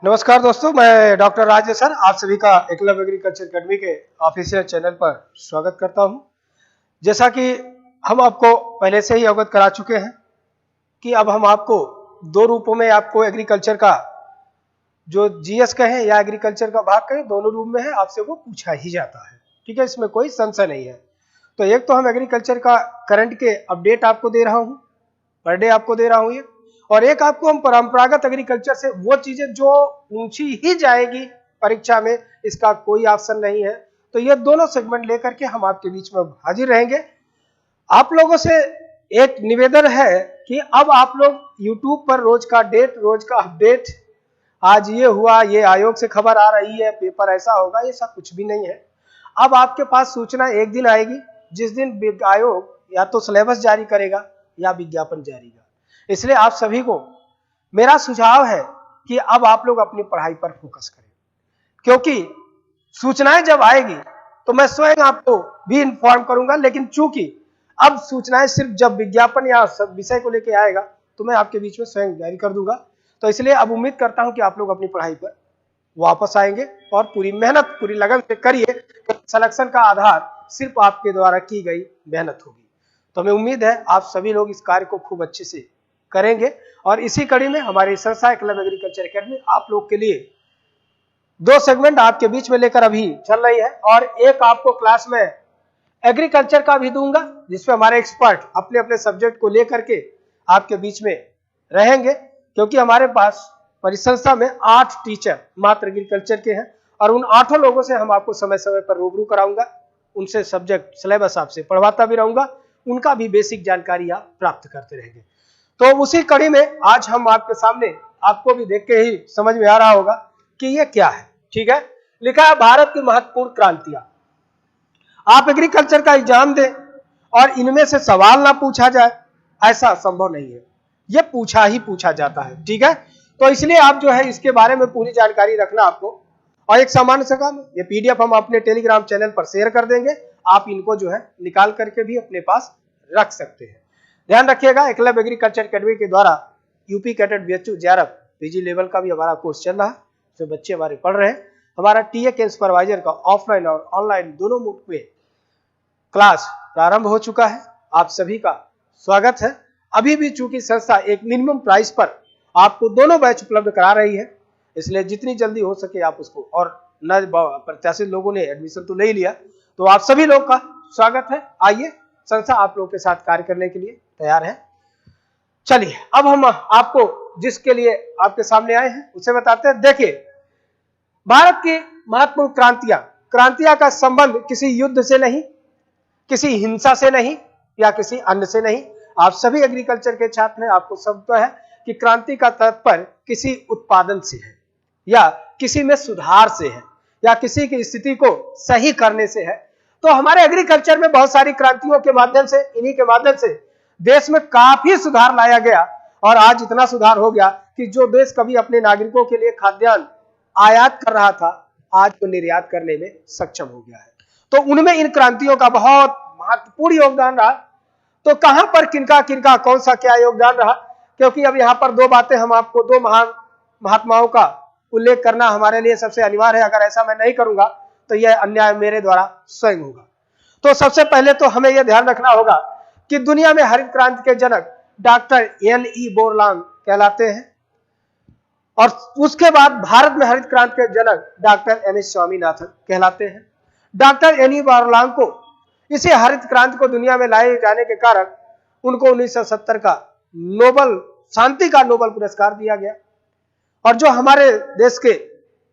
नमस्कार दोस्तों, मैं डॉक्टर राजेश सर आप सभी का एकलव्य एग्रीकल्चर अकेडमी के ऑफिशियल चैनल पर स्वागत करता हूं। जैसा कि हम आपको पहले से ही अवगत करा चुके हैं कि अब हम आपको दो रूपों में आपको एग्रीकल्चर का जो जीएस कहें या एग्रीकल्चर का भाग कहें, दोनों रूप में है, आपसे वो पूछा ही जाता है। ठीक है, इसमें कोई संशय नहीं है। तो एक तो हम एग्रीकल्चर का करंट के अपडेट आपको दे रहा हूँ, पर डे आपको दे रहा हूँ ये, और एक आपको हम परंपरागत एग्रीकल्चर से वो चीजें जो पूछी ही जाएगी परीक्षा में, इसका कोई ऑप्शन नहीं है। तो ये दोनों सेगमेंट लेकर के हम आपके बीच में हाजिर रहेंगे। आप लोगों से एक निवेदन है कि अब आप लोग YouTube पर रोज का डेट, रोज का अपडेट, आज ये हुआ, ये आयोग से खबर आ रही है, पेपर ऐसा होगा, ये सब कुछ भी नहीं है। अब आपके पास सूचना एक दिन आएगी जिस दिन आयोग या तो सिलेबस जारी करेगा या विज्ञापन जारी करेगा। इसलिए आप सभी को मेरा सुझाव है कि अब आप लोग अपनी पढ़ाई पर फोकस करें, क्योंकि सूचनाएं जब आएगी तो मैं स्वयं आपको भी इन्फॉर्म करूंगा, लेकिन चूंकि अब सूचनाएं सिर्फ जब विज्ञापन या विषय को लेकर आएगा तो मैं आपके बीच में स्वयं जारी कर दूंगा। तो इसलिए अब उम्मीद करता हूं कि आप लोग अपनी पढ़ाई पर वापस आएंगे और पूरी मेहनत, पूरी लगन से करिए। सिलेक्शन का आधार सिर्फ आपके द्वारा की गई मेहनत होगी। तो हमें उम्मीद है आप सभी लोग इस कार्य को खूब अच्छे से करेंगे। और इसी कड़ी में हमारी संस्था एकलव्य एग्रीकल्चर अकेडमी आप लोग के लिए दो सेगमेंट आपके बीच में लेकर अभी चल रही है, और एक आपको क्लास में एग्रीकल्चर का भी दूंगा जिसमें हमारे एक्सपर्ट अपने अपने सब्जेक्ट को लेकर के आपके बीच में रहेंगे, क्योंकि हमारे पास परिसंस्था में 8 टीचर मात्र एग्रीकल्चर के हैं और उन 8 लोगों से हम आपको समय समय पर रूबरू कराऊंगा, उनसे सब्जेक्ट सिलेबस आपसे पढ़वाता भी रहूंगा, उनका भी बेसिक जानकारी आप प्राप्त करते रहेंगे। तो उसी कड़ी में आज हम आपके सामने, आपको भी देख के ही समझ में आ रहा होगा कि ये क्या है। ठीक है, लिखा है भारत की महत्वपूर्ण क्रांतियां। आप एग्रीकल्चर का एग्जाम दें और इनमें से सवाल ना पूछा जाए, ऐसा संभव नहीं है, ये पूछा ही पूछा जाता है। ठीक है, तो इसलिए आप जो है इसके बारे में पूरी जानकारी रखना आपको। और एक सामान्य सा काम, ये पीडीएफ हम अपने टेलीग्राम चैनल पर शेयर कर देंगे, आप इनको जो है निकाल करके भी अपने पास रख सकते हैं। ध्यान रखिएगा, एकलव्य एग्रीकल्चर अकेडमी के द्वारा UP cadet BHU JRF PG level का भी हमारा कोर्स चल रहा है, जो बच्चे हमारे पढ़ रहे हैं। हमारा टीए के सुपरवाइजर का ऑफलाइन और ऑनलाइन दोनों मोड पे क्लास प्रारंभ हो चुका है। आप सभी का स्वागत है। अभी भी चूंकि संस्था एक मिनिमम प्राइस पर आपको दोनों बैच उपलब्ध करा रही है, इसलिए जितनी जल्दी हो सके आप उसको, और न प्रत्याशित लोगों ने एडमिशन तो ले लिया, तो आप सभी लोग का स्वागत है। आइए, संस्था आप लोगों के साथ कार्य करने के लिए तैयार है। चलिए, अब हम आपको जिसके लिए आपके सामने आए हैं उसे बताते हैं। देखिए, भारत की महत्वपूर्ण क्रांतियां का संबंध किसी युद्ध से नहीं, किसी हिंसा से नहीं, या किसी अन्य से नहीं। आप सभी एग्रीकल्चर के छात्र हैं, आपको सब तो है कि क्रांति का तात्पर्य किसी उत्पादन से है, या किसी में सुधार से है, या किसी की स्थिति को सही करने से है। तो हमारे एग्रीकल्चर में बहुत सारी क्रांतियों के माध्यम से, इन्हीं के माध्यम से देश में काफी सुधार लाया गया, और आज इतना सुधार हो गया कि जो देश कभी अपने नागरिकों के लिए खाद्यान्न आयात कर रहा था, आज वो निर्यात करने में सक्षम हो गया है। तो उनमें इन क्रांतियों का बहुत महत्वपूर्ण योगदान रहा। तो कहां पर किनका किनका कौन सा क्या योगदान रहा, क्योंकि अब यहां पर दो बातें हम आपको, दो महान महात्माओं का उल्लेख करना हमारे लिए सबसे अनिवार्य है। अगर ऐसा मैं नहीं करूंगा तो यह अन्याय मेरे द्वारा स्वयं होगा। तो सबसे पहले तो हमें यह ध्यान रखना होगा कि दुनिया में हरित क्रांति के जनक डॉक्टर एन.ई. बोरलांग कहलाते हैं, और उसके बाद भारत में हरित क्रांति के जनक डॉक्टर एम.एस. स्वामीनाथन कहलाते हैं। Doctor NE. बोरलांग को, इसी हरित क्रांति को दुनिया में लाए जाने के कारण उनको 1970 का नोबल शांति का नोबल पुरस्कार दिया गया। और जो हमारे देश के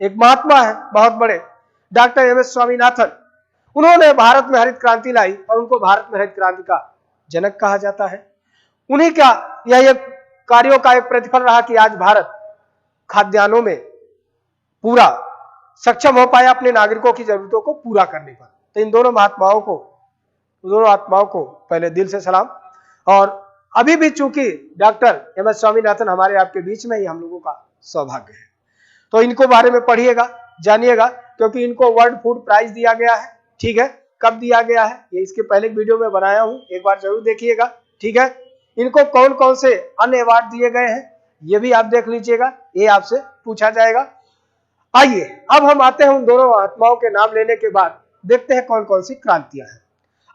एक महात्मा है बहुत बड़े, डॉक्टर एम.एस. स्वामीनाथन, उन्होंने भारत में हरित क्रांति लाई और उनको भारत में हरित क्रांति का जनक कहा जाता है। उन्हीं का यह कार्यों का एक प्रतिफल रहा कि आज भारत खाद्यान्नों में पूरा सक्षम हो पाया अपने नागरिकों की जरूरतों को पूरा करने पर। तो इन दोनों महात्माओं को पहले दिल से सलाम। और अभी भी चूंकि डॉक्टर एम.एस. स्वामीनाथन हमारे आपके बीच में ही हम लोगों का सौभाग्य है, तो इनको बारे में पढ़िएगा, जानिएगा, क्योंकि इनको वर्ल्ड फूड प्राइज दिया गया है। ठीक है, कब दिया गया है ये इसके पहले वीडियो में बनाया हूं, एक बार जरूर देखिएगा। ठीक है, इनको कौन कौन से अन्य अवार्ड दिए गए हैं ये भी आप देख लीजिएगा। ये आपसे पूछा जाएगा। आइए अब हम आते हैं उन दोनों महात्माओं के नाम लेने के बाद देखते हैं कौन कौन सी क्रांतियां हैं।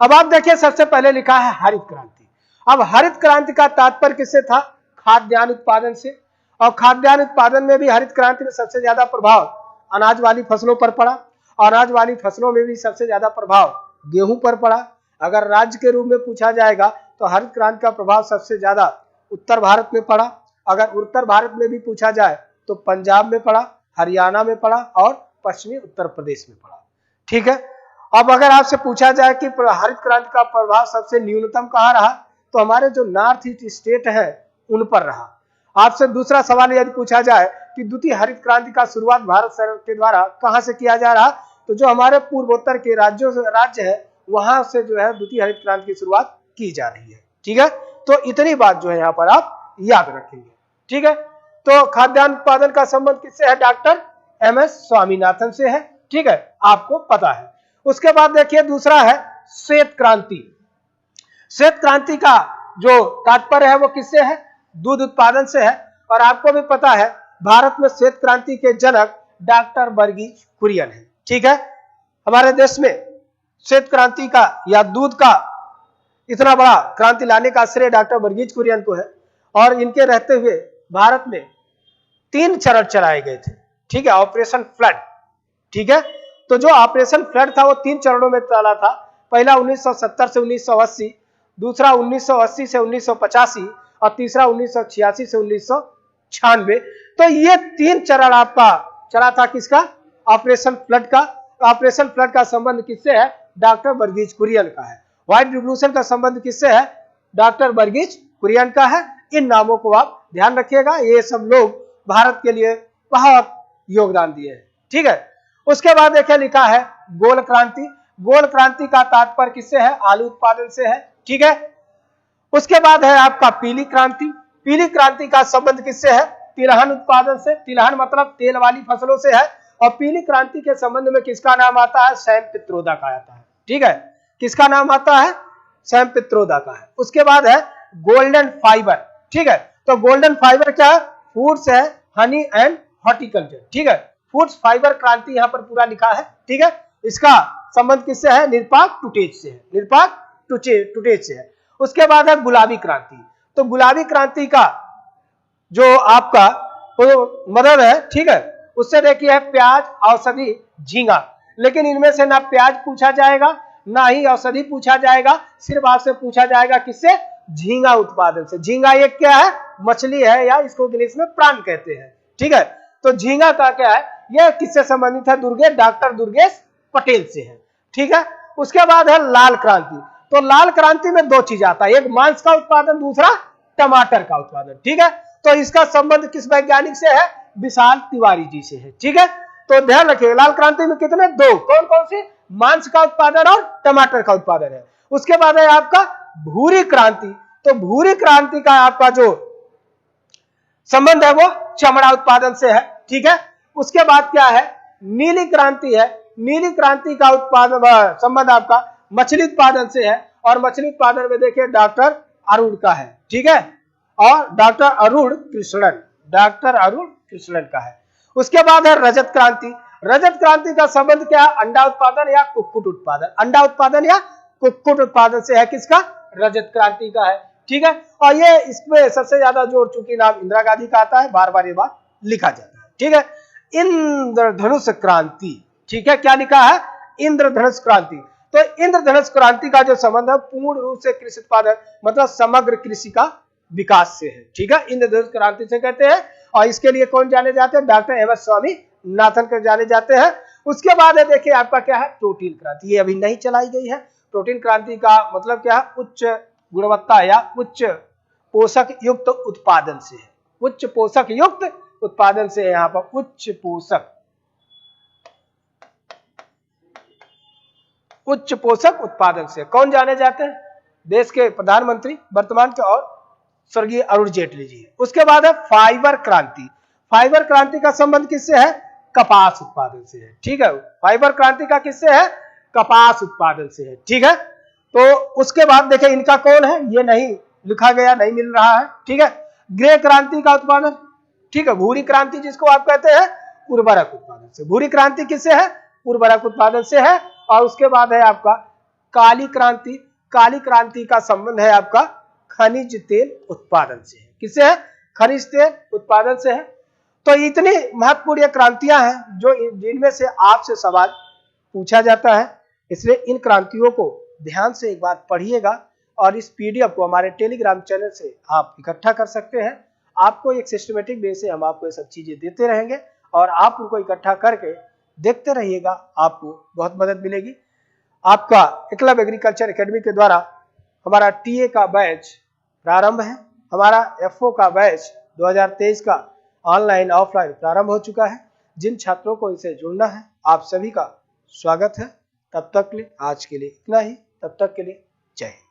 अब आप देखिए सबसे पहले लिखा है हरित क्रांति। अब हरित क्रांति का तात्पर्य किससे था? खाद्यान्न उत्पादन से। और खाद्यान्न उत्पादन में भी हरित क्रांति में सबसे ज्यादा प्रभाव अनाज वाली फसलों पर पड़ा। अनाज वाली फसलों में भी सबसे ज्यादा प्रभाव गेहूं पर पड़ा। अगर राज्य के रूप में पूछा जाएगा तो हरित क्रांति का प्रभाव सबसे ज्यादा उत्तर भारत में पड़ा। अगर उत्तर भारत में भी पूछा जाए तो पंजाब में पड़ा, हरियाणा में पड़ा और पश्चिमी उत्तर प्रदेश में पड़ा। ठीक है। अब अगर आपसे पूछा जाए कि हरित क्रांति का प्रभाव सबसे न्यूनतम कहाँ रहा, तो हमारे जो नॉर्थ ईस्ट स्टेट है उन पर रहा। आपसे दूसरा सवाल यदि पूछा जाए कि द्वितीय हरित क्रांति का शुरुआत भारत सरकार के द्वारा कहां से किया जा रहा, तो जो हमारे पूर्वोत्तर के राज्य है वहां से जो है द्वितीय हरित क्रांति की शुरुआत की जा रही है। ठीक है, तो इतनी बात जो है यहाँ पर आप याद रखेंगे। ठीक है, तो खाद्यान्न उत्पादन का संबंध किससे है? डॉक्टर एमएस स्वामीनाथन से है। ठीक है, आपको पता है। उसके बाद देखिए दूसरा है श्वेत क्रांति। श्वेत क्रांति का जो तात्पर्य है वो किससे है? दूध उत्पादन से है। और आपको भी पता है भारत में श्वेत क्रांति के जनक डॉक्टर वर्गीज कुरियन है। ठीक है, हमारे देश में श्वेत क्रांति का या दूध का इतना बड़ा क्रांति लाने का श्रेय डॉक्टर वर्गीज कुरियन को है। और इनके रहते हुए भारत में 3 चरण चलाए गए थे। ठीक है, ऑपरेशन फ्लड। ठीक है, तो जो ऑपरेशन फ्लड था वो 3 चरणों में चला था। पहला 1970 से 1980, दूसरा 1980 से 1985 और तीसरा 1986 से 1996। तो ये 3 चरण आपका चला था किसका? ऑपरेशन फ्लड का। ऑपरेशन फ्लड का संबंध किससे है? डॉक्टर वर्गीज कुरियन का है। व्हाइट रिवॉल्यूशन का संबंध किससे है? डॉक्टर वर्गीज कुरियन का है। इन नामों को आप ध्यान रखिएगा, ये सब लोग भारत के लिए बहुत योगदान दिए हैं। ठीक है, उसके बाद देखिए लिखा है गोल क्रांति। गोल क्रांति का तात्पर्य किससे है? आलू उत्पादन से है। ठीक है, उसके बाद है आपका पीली क्रांति। पीली क्रांति का संबंध किससे है? तिलहन उत्पादन से। तिलहन मतलब तेल वाली फसलों से है। और पीली क्रांति के संबंध में किसका नाम आता है? सैम पित्रोदा का आता है। ठीक है, किसका नाम आता है? सैम पित्रोदा का है। उसके बाद है गोल्डन फाइबर। ठीक है, तो गोल्डन फाइबर क्या है? फूड्स है, हनी एंड हॉर्टिकल्चर। ठीक है, फूड्स फाइबर क्रांति यहाँ पर पूरा लिखा है। ठीक है, इसका संबंध किससे है? निरपाक टुटेज से है। निरपाक टुटेज से है। उसके बाद है गुलाबी क्रांति। तो गुलाबी क्रांति का जो आपका मदद है, ठीक है, उससे देखिए है प्याज, औषधि, झींगा। लेकिन इनमें से ना प्याज पूछा जाएगा ना ही औषधि पूछा जाएगा, सिर्फ आपसे पूछा जाएगा किससे? झींगा उत्पादन से। झींगा एक क्या है? मछली है, या इसको इंग्लिश में प्राण कहते हैं। ठीक है, तो झींगा का क्या है? यह किससे संबंधित है? डॉक्टर दुर्गेश पटेल से है। ठीक है, उसके बाद है लाल क्रांति। तो लाल क्रांति में 2 चीज आता है, एक मांस का उत्पादन, दूसरा टमाटर का उत्पादन। ठीक है, तो इसका संबंध किस वैज्ञानिक से है? विशाल तिवारी जी से है। ठीक है, तो ध्यान रखिए लाल क्रांति में कितने? 2। कौन कौन से? मांस का उत्पादन और टमाटर का उत्पादन है। उसके बाद है आपका भूरी क्रांति। तो भूरी क्रांति का आपका जो संबंध है वो चमड़ा उत्पादन से है। ठीक है, उसके बाद क्या है? नीली क्रांति है। नीली क्रांति का उत्पादन संबंध आपका मछली उत्पादन से है। और मछली उत्पादन में देखिए डॉक्टर अरुण का है। ठीक है, और डॉक्टर अरुण कृष्णन का है। उसके बाद है रजत क्रांति। रजत क्रांति का संबंध क्या है? अंडा उत्पादन या कुक्कुट उत्पादन। अंडा उत्पादन या कुक्कुट उत्पादन से है किसका? रजत क्रांति का है। ठीक है, और ये इसमें सबसे ज्यादा जोर चूंकि नाम इंदिरा गांधी का आता है, बार बार ये बात लिखा जाता है। ठीक है, इंद्रधनुष क्रांति। ठीक है, क्या लिखा है? इंद्रधनुष क्रांति। तो इंद्रधनुष क्रांति का जो संबंध है पूर्ण रूप से कृषि उत्पादन मतलब समग्र कृषि का विकास से है। ठीक है, इंद्रधनुष क्रांति से कहते हैं। और इसके लिए कौन जाने जाते हैं? डॉक्टर एमएस स्वामीनाथन के जाने जाते हैं। उसके बाद है देखिए आपका क्या है? प्रोटीन क्रांति। ये अभी नहीं चलाई गई है। प्रोटीन क्रांति का मतलब क्या है? उच्च गुणवत्ता या उच्च पोषक युक्त उत्पादन से है। उच्च पोषक युक्त उत्पादन से है। यहाँ पर उच्च पोषक उत्पादन से कौन जाने जाते हैं? देश के प्रधानमंत्री वर्तमान के और स्वर्गीय अरुण जेटली जी। उसके बाद है फाइबर क्रांति। फाइबर क्रांति का संबंध किससे है? कपास उत्पादन से है। ठीक है, फाइबर क्रांति का किससे है? कपास उत्पादन से है। ठीक है, तो उसके बाद देखिए इनका कौन है? ये नहीं लिखा गया, नहीं मिल रहा है। ठीक है, ग्रे क्रांति का उत्पादन ठीक है। भूरी क्रांति जिसको आप कहते हैं उर्वरक उत्पादन से। भूरी क्रांति किससे है? उर्वरक उत्पादन से है। और उसके बाद है आपका काली क्रांति। काली क्रांति का संबंध है आपका खनिज तेल उत्पादन से है। किससे है? खनिज तेल उत्पादन से है। तो इतनी महत्वपूर्ण क्रांतियां हैं जो जिनमें से आपसे सवाल पूछा जाता है, इसलिए इन क्रांतियों को ध्यान से एक बार पढ़िएगा और इस पीडीएफ को हमारे टेलीग्राम चैनल से आप इकट्ठा कर सकते हैं। आपको एक सिस्टमेटिक वे से हम आपको ये सब चीजें देते रहेंगे और आप उनको इकट्ठा करके देखते रहिएगा, आपको बहुत मदद मिलेगी। आपका एकलव्य एग्रीकल्चर एकेडमी के द्वारा हमारा टीए का बैच प्रारंभ है। हमारा एफओ का बैच 2023 का ऑनलाइन ऑफलाइन प्रारंभ हो चुका है। जिन छात्रों को इनसे जुड़ना है, आप सभी का स्वागत है। तब तक के लिए आज के लिए इतना ही। तब तक के लिए जय हिंद।